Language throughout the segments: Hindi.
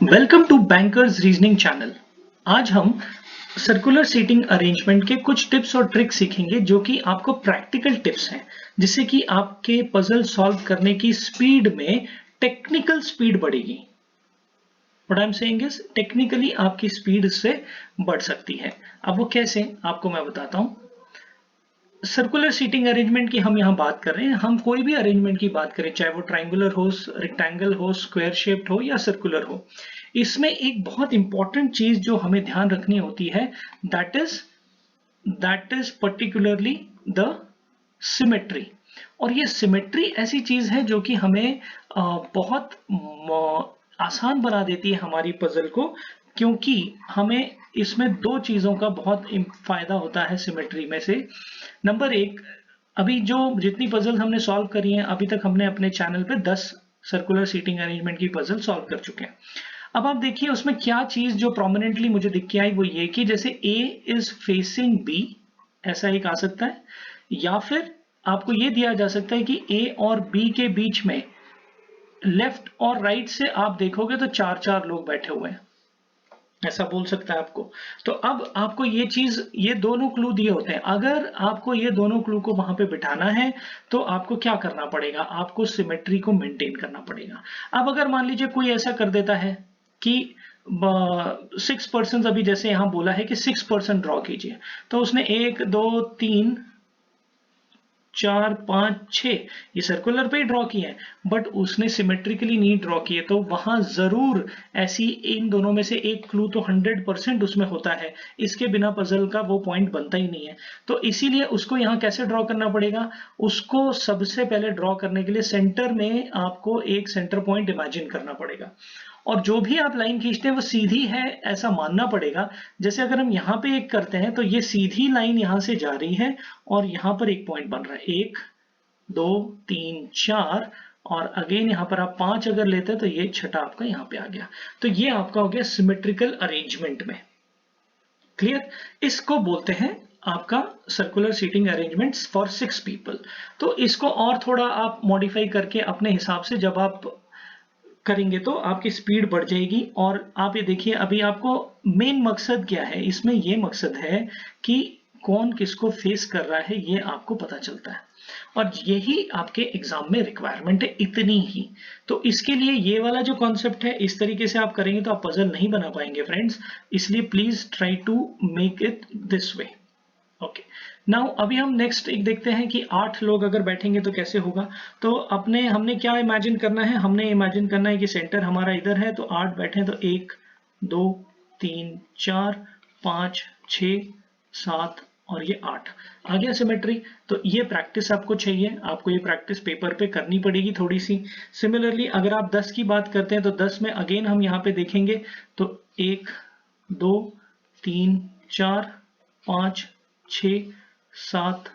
Welcome to bankers reasoning channel. आज हम सर्कुलर सीटिंग अरेंजमेंट के कुछ टिप्स और ट्रिक्स सीखेंगे जो कि आपको प्रैक्टिकल टिप्स हैं, जिससे कि आपके पजल सॉल्व करने की स्पीड में टेक्निकल स्पीड बढ़ेगी। What I am saying is technically आपकी स्पीड इससे बढ़ सकती है। अब वो कैसे, आपको मैं बताता हूं। सर्कुलर सीटिंग अरेंजमेंट की हम यहाँ बात कर रहे हैं। हम कोई भी अरेंजमेंट की बात करें, चाहे वो ट्रायंगुलर हो, रेक्टेंगल हो, स्क्वायर शेप्ड हो या सर्कुलर हो, इसमें एक बहुत इंपॉर्टेंट चीज जो हमें ध्यान रखनी होती है, that is particularly the symmetry. और ये सिमेट्री ऐसी चीज है जो कि हमें बहुत आसान बना देती है हमारी पजल को, क्योंकि हमें इसमें दो चीजों का बहुत फायदा होता है सिमेट्री में से। नंबर एक, अभी जो जितनी पजल हमने सॉल्व करी है, अभी तक हमने अपने चैनल पे 10 सर्कुलर सीटिंग अरेंजमेंट की पजल सॉल्व कर चुके हैं। अब आप देखिए उसमें क्या चीज जो प्रोमिनेंटली मुझे दिख के आई, वो ये कि जैसे A इज फेसिंग B, ऐसा एक आ सकता है, या फिर आपको ये दिया जा सकता है कि A और B के बीच में लेफ्ट और राइट से आप देखोगे तो चार चार लोग बैठे हुए हैं, ऐसा बोल सकता है आपको। तो अब आपको ये चीज, ये दोनों क्लू दिए होते हैं। अगर आपको ये दोनों क्लू को वहां पे बिठाना है तो आपको क्या करना पड़ेगा, आपको सिमेट्री को मेंटेन करना पड़ेगा। अब अगर मान लीजिए कोई ऐसा कर देता है कि 6%, अभी जैसे यहां बोला है कि 6% ड्रॉ कीजिए, तो उसने 1 2 3 4 5 6 ये सर्कुलर पे ही ड्रॉ किए हैं, बट उसने सिमेट्रिकली नहीं ड्रॉ किए, तो वहां जरूर ऐसी इन दोनों में से एक क्लू तो 100% उसमें होता है। इसके बिना पजल का वो पॉइंट बनता ही नहीं है। तो इसीलिए उसको यहाँ कैसे ड्रॉ करना पड़ेगा, उसको सबसे पहले ड्रॉ करने के लिए सेंटर में आपको एक सेंटर पॉइंट इमेजिन करना पड़ेगा, और जो भी आप लाइन खींचते हैं वो सीधी है ऐसा मानना पड़ेगा। जैसे अगर हम यहाँ पे एक करते हैं तो ये सीधी लाइन यहां से जा रही है और यहां पर एक पॉइंट बन रहा है, 1 2 3 4, और अगेन यहां पर आप 5 अगर लेते हैं तो ये छठा आपका यहाँ पे आ गया। तो ये आपका हो गया सिमेट्रिकल अरेंजमेंट में। क्लियर? इसको बोलते हैं आपका circular seating arrangements for 6 people. तो इसको और थोड़ा आप मॉडिफाई करके अपने हिसाब से जब आप करेंगे तो आपकी स्पीड बढ़ जाएगी। और आप ये देखिए, अभी आपको मेन मकसद क्या है इसमें, ये मकसद है कि कौन किसको फेस कर रहा है, ये आपको पता चलता है, और यही आपके एग्जाम में रिक्वायरमेंट है, इतनी ही। तो इसके लिए ये वाला जो कॉन्सेप्ट है, इस तरीके से आप करेंगे तो आप पजल नहीं बना पाएंगे फ्रेंड्स, इसलिए please try to make it this way. Okay, now अभी हम नेक्स्ट एक देखते हैं कि 8 लोग अगर बैठेंगे तो कैसे होगा। तो हमने क्या इमेजिन करना है, हमने इमेजिन करना है कि सेंटर हमारा इधर है, तो 8 बैठे हैं, तो 1 2 3 4 5 6 7 और ये 8 आ गया सिमेट्री। तो ये प्रैक्टिस आपको चाहिए, आपको ये प्रैक्टिस पेपर पे करनी पड़ेगी थोड़ी सी। सिमिलरली अगर आप 10 की बात करते हैं तो 10 में अगेन हम यहाँ पे देखेंगे तो 1 2 3 4 5 6 7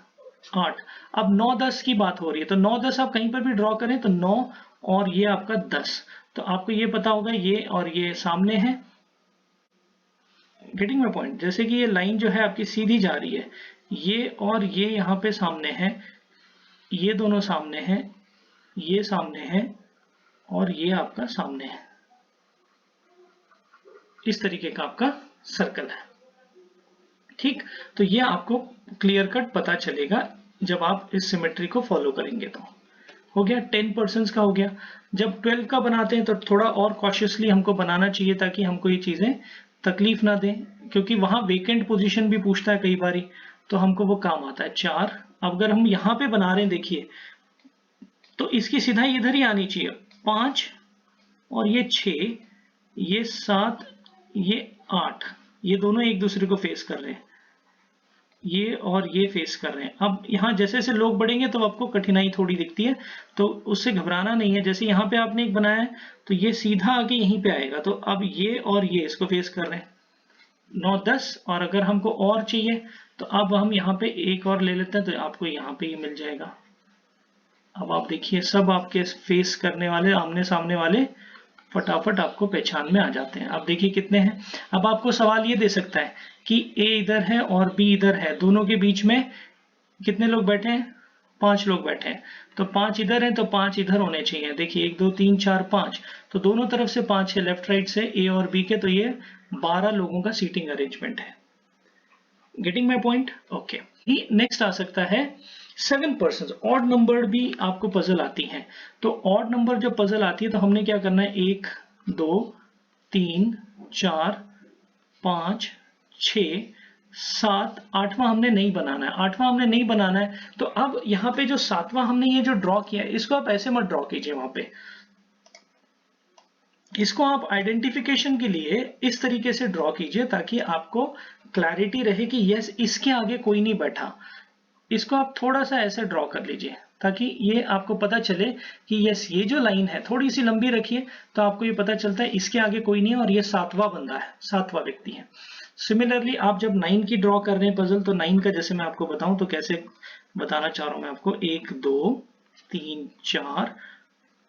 8। अब 9 10 की बात हो रही है, तो 9 10 आप कहीं पर भी ड्रॉ करें तो 9 और ये आपका 10, तो आपको ये पता होगा ये और ये सामने है। Getting my point? जैसे कि ये लाइन जो है आपकी सीधी जा रही है, ये और ये यहाँ पे सामने है, ये दोनों सामने हैं, ये सामने है, और ये आपका सामने है। इस तरीके का आपका सर्कल है। ठीक, तो ये आपको क्लियर कट पता चलेगा जब आप इस सिमेट्री को फॉलो करेंगे। तो हो गया 10% का हो गया। जब 12 का बनाते हैं तो थोड़ा और कॉशियसली हमको बनाना चाहिए ताकि हमको ये चीजें तकलीफ ना दें, क्योंकि वहां वेकेंट पोजीशन भी पूछता है कई बारी, तो हमको वो काम आता है। 4, अब अगर हम यहाँ पे बना रहे हैं देखिए, तो इसकी सीधाई इधर ही आनी चाहिए। 5 और ये 6, ये 7, ये 8, ये दोनों एक दूसरे को फेस कर रहे हैं, ये और ये फेस कर रहे हैं। अब यहाँ जैसे जैसे लोग बढ़ेंगे तो आपको कठिनाई थोड़ी दिखती है, तो उससे घबराना नहीं है। जैसे यहाँ पे आपने एक बनाया है तो ये सीधा आके यहीं पे आएगा, तो अब ये और ये इसको फेस कर रहे हैं, 9 10। और अगर हमको और चाहिए तो अब हम यहाँ पे एक और ले लेते हैं, तो आपको यहाँ पे ये मिल जाएगा। अब आप देखिए सब आपके फेस करने वाले, आमने सामने वाले फटाफट आपको पहचान में आ जाते हैं। अब देखिए कितने हैं। अब आपको सवाल ये दे सकता है कि A इधर है और B इधर है, दोनों के बीच में कितने लोग बैठे हैं, 5 लोग बैठे हैं, तो 5 इधर हैं तो 5 इधर होने चाहिए। देखिए 1 2 3 4 5, तो दोनों तरफ से 5 है, लेफ्ट राइट से ए और बी के, तो ये 12 लोगों का सीटिंग अरेंजमेंट है। Getting my point? Okay. Next आ सकता है 7 पर्सन। ऑड नंबर भी आपको पजल आती है, तो ऑड नंबर जब पजल आती है तो हमने क्या करना है, 1 2 3 4 5 6 7, 8वां हमने नहीं बनाना है, 8वां हमने नहीं बनाना है। तो अब यहाँ पे जो 7वां हमने ये जो ड्रॉ किया है, इसको आप ऐसे मत ड्रॉ कीजिए वहां पे, इसको आप आइडेंटिफिकेशन के लिए इस तरीके से ड्रॉ कीजिए ताकि आपको क्लैरिटी रहे कि यस इसके आगे कोई नहीं बैठा। इसको आप थोड़ा सा ऐसे ड्रॉ कर लीजिए ताकि ये आपको पता चले कि यस ये जो लाइन है थोड़ी सी लंबी रखिए, तो आपको ये पता चलता है इसके आगे कोई नहीं है और ये 7वां बंदा है, 7वां व्यक्ति है। सिमिलरली आप जब 9 की ड्रॉ कर रहे हैं पजल, तो 9 का जैसे मैं आपको बताऊं तो कैसे बताना चाह रहा हूं मैं आपको, 1 2 3 4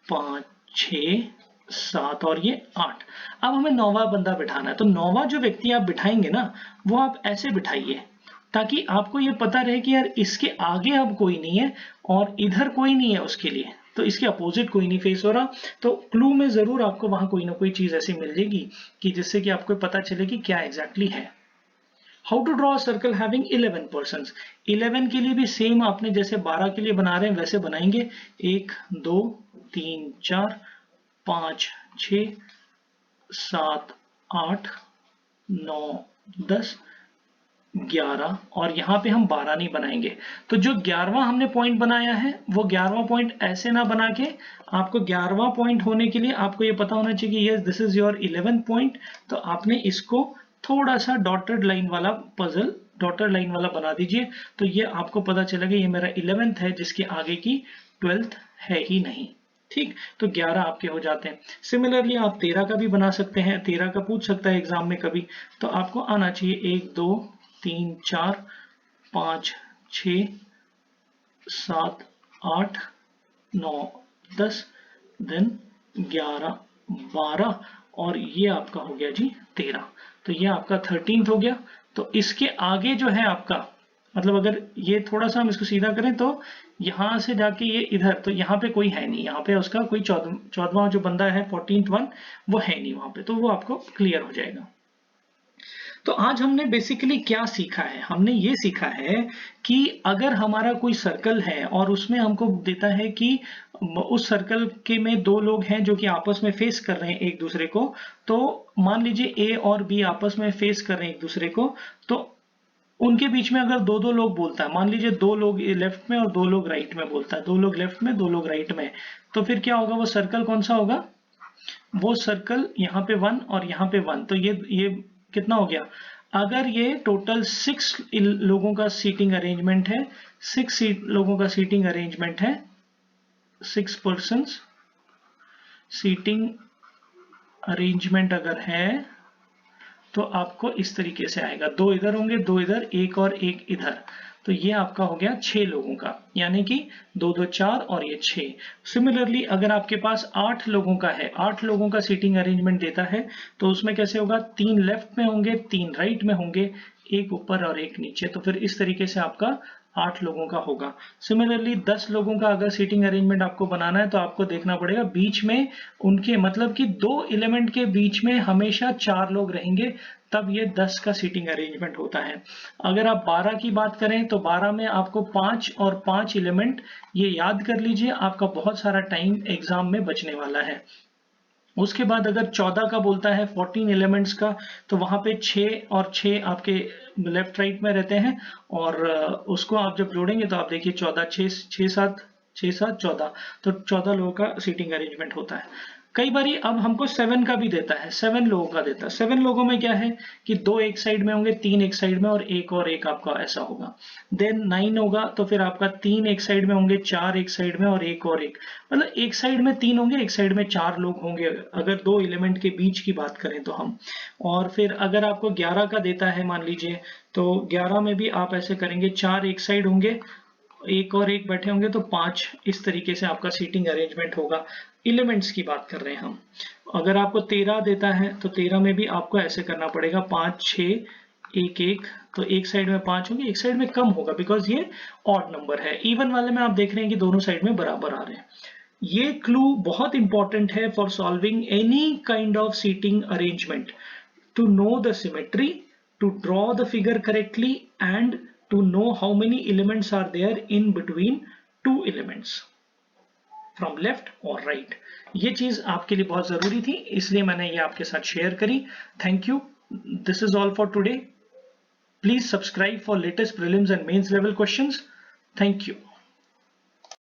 5 6 7 और ये 8। अब हमें 9वां बंदा बिठाना है, तो 9वां जो व्यक्ति आप बिठाएंगे ना, वो आप ऐसे बिठाइए ताकि आपको ये पता रहे कि यार इसके आगे अब कोई नहीं है और इधर कोई नहीं है उसके लिए, तो इसके अपोजिट कोई नहीं फेस हो रहा। तो क्लू में जरूर आपको वहां कोई ना कोई चीज ऐसी मिल जाएगी कि जिससे कि आपको पता चले कि क्या एग्जैक्टली है। How to draw circle having 11 person. 11 के लिए भी सेम आपने जैसे 12 के लिए बना रहे हैं वैसे बनाएंगे, 1 2 3 4 5 6 7 8 9 10 11, और यहाँ पे हम 12 नहीं बनाएंगे। तो जो 11वां हमने पॉइंट बनाया है वो 11वां पॉइंट ऐसे ना बना के, आपको 11वां पॉइंट होने के लिए आपको ये पता होना चाहिए कि yes this is your 11th point, तो आपने इसको थोड़ा सा डॉटेड लाइन वाला पजल, डॉटेड लाइन वाला बना दीजिए, तो ये आपको पता चलेगा ये मेरा 11th है जिसके आगे की 12th है ही नहीं। ठीक, तो 11 आपके हो जाते हैं। सिमिलरली आप 13 का भी बना सकते हैं, 13 का पूछ सकता है एग्जाम में कभी, तो आपको आना चाहिए 1 2 3 4 5 6 7 8 9 10 देन 11 12 और ये आपका हो गया जी 13, तो ये आपका 13th हो गया। तो इसके आगे जो है आपका, मतलब अगर ये थोड़ा सा हम इसको सीधा करें तो यहां से जाके ये इधर, तो यहाँ पे कोई है नहीं, यहाँ पे उसका कोई 14वां जो बंदा है 14th वन वो है नहीं वहां पे, तो वो आपको क्लियर हो जाएगा। तो आज हमने बेसिकली क्या सीखा है, हमने ये सीखा है कि अगर हमारा कोई सर्कल है और उसमें हमको देता है कि उस सर्कल के में 2 लोग हैं जो कि आपस में फेस कर रहे हैं एक दूसरे को, तो मान लीजिए ए और बी आपस में फेस कर रहे हैं एक दूसरे को, तो उनके बीच में अगर 2 लोग बोलता है, मान लीजिए 2 लोग लेफ्ट में और 2 लोग राइट में बोलता है, 2 लोग लेफ्ट में 2 लोग राइट में, तो फिर क्या होगा, वो सर्कल कौन सा होगा, वो सर्कल यहाँ पे 1 और यहाँ पे 1, तो ये कितना हो गया, अगर ये टोटल 6 लोगों का सीटिंग अरेंजमेंट है, 6 लोगों का सीटिंग अरेंजमेंट है, 6 पर्सन्स सीटिंग अरेंजमेंट अगर है, तो आपको इस तरीके से आएगा, 2 इधर होंगे 2 इधर, एक और एक इधर, तो ये आपका हो गया 6 लोगों का, यानी कि 2 2 4 और ये 6। सिमिलरली अगर आपके पास 8 लोगों का है, 8 लोगों का सीटिंग अरेंजमेंट देता है, तो उसमें कैसे होगा, 3 लेफ्ट में होंगे 3 राइट में होंगे, एक ऊपर और एक नीचे, तो फिर इस तरीके से आपका 8 लोगों का होगा। सिमिलरली 10 लोगों का अगर सीटिंग अरेंजमेंट आपको बनाना है तो आपको देखना पड़ेगा बीच में उनके, मतलब कि 2 एलिमेंट के बीच में हमेशा 4 लोग रहेंगे, तब ये 10 का सीटिंग अरेंजमेंट होता है। अगर आप 12 की बात करें तो 12 में आपको 5 और 5 एलिमेंट, ये याद कर लीजिए, आपका बहुत सारा टाइम एग्जाम में बचने वाला है। उसके बाद अगर 14 का बोलता है 14 एलिमेंट्स का, तो वहां पे 6 और 6 आपके लेफ्ट राइट में रहते हैं, और उसको आप जब जोड़ेंगे तो आप देखिए 14 6 7 14, तो 14 लोगों का सीटिंग अरेंजमेंट होता है। कई बारी अब हमको 7 का भी देता है, 7 लोगों का देता है। 7 लोगों में क्या है कि 2 एक साइड में होंगे, 3 एक साइड में और एक आपका ऐसा होगा। देन 9 होगा तो फिर आपका 3 एक साइड में होंगे, 4 एक साइड में और एक, मतलब एक साइड में 3 होंगे, एक साइड में 4 लोग होंगे, अगर 2 एलिमेंट के बीच की बात करें तो हम। और फिर अगर आपको 11 का देता है मान लीजिए, तो 11 में भी आप ऐसे करेंगे, 4 एक साइड होंगे, एक और एक बैठे होंगे, तो 5 इस तरीके से आपका सीटिंग अरेंजमेंट होगा। एलिमेंट्स की बात कर रहे हैं हम। अगर आपको 13 देता है तो 13 में भी आपको ऐसे करना पड़ेगा, 5 6 एक एक, तो एक साइड में 5 होंगे, एक साइड में कम होगा बिकॉज ये ऑड नंबर है। इवन वाले में आप देख रहे हैं कि दोनों साइड में बराबर आ रहे हैं। ये क्लू बहुत इंपॉर्टेंट है for solving any kind of seating arrangement, to know the symmetry, to draw the figure correctly, and to know how many elements are there in between two elements from left or right। ये चीज आपके लिए बहुत जरूरी थी, इसलिए मैंने ये आपके साथ शेयर करी। Thank you. This is all for today. Please subscribe for latest prelims and mains level questions. Thank you.